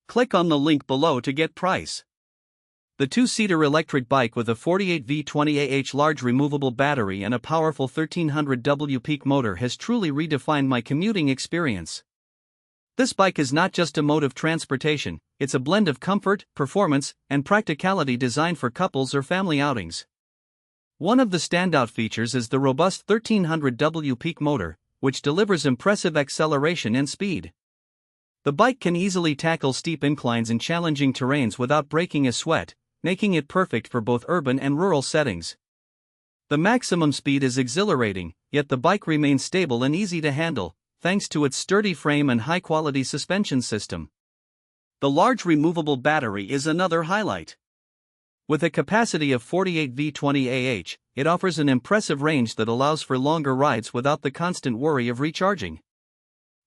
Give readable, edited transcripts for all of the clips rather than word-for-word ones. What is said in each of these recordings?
Click on the link below to get price. The two-seater electric bike with a 48V 20AH large removable battery and a powerful 1300W peak motor has truly redefined my commuting experience. This bike is not just a mode of transportation, it's a blend of comfort, performance, and practicality designed for couples or family outings. One of the standout features is the robust 1300W peak motor, which delivers impressive acceleration and speed. The bike can easily tackle steep inclines and challenging terrains without breaking a sweat, making it perfect for both urban and rural settings. The maximum speed is exhilarating, yet the bike remains stable and easy to handle, thanks to its sturdy frame and high-quality suspension system. The large removable battery is another highlight. With a capacity of 48V 20AH, it offers an impressive range that allows for longer rides without the constant worry of recharging.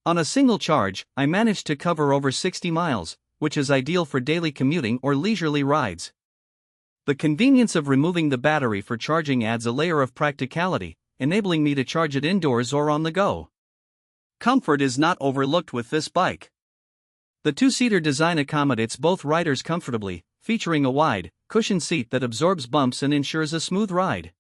On a single charge, I managed to cover over 60 miles, which is ideal for daily commuting or leisurely rides. The convenience of removing the battery for charging adds a layer of practicality, enabling me to charge it indoors or on the go. Comfort is not overlooked with this bike. The two-seater design accommodates both riders comfortably, featuring a wide, cushioned seat that absorbs bumps and ensures a smooth ride.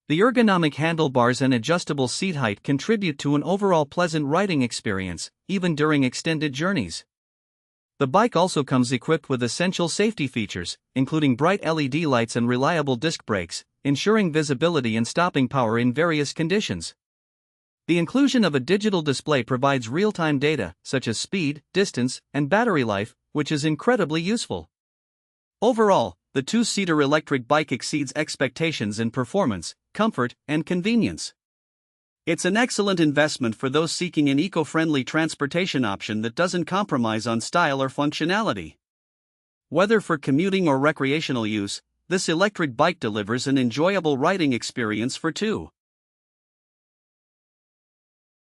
The ergonomic handlebars and adjustable seat height contribute to an overall pleasant riding experience, even during extended journeys. The bike also comes equipped with essential safety features, including bright LED lights and reliable disc brakes, ensuring visibility and stopping power in various conditions. The inclusion of a digital display provides real-time data, such as speed, distance, and battery life, which is incredibly useful. Overall, the two-seater electric bike exceeds expectations in performance, comfort, and convenience. It's an excellent investment for those seeking an eco-friendly transportation option that doesn't compromise on style or functionality. Whether for commuting or recreational use, this electric bike delivers an enjoyable riding experience for two.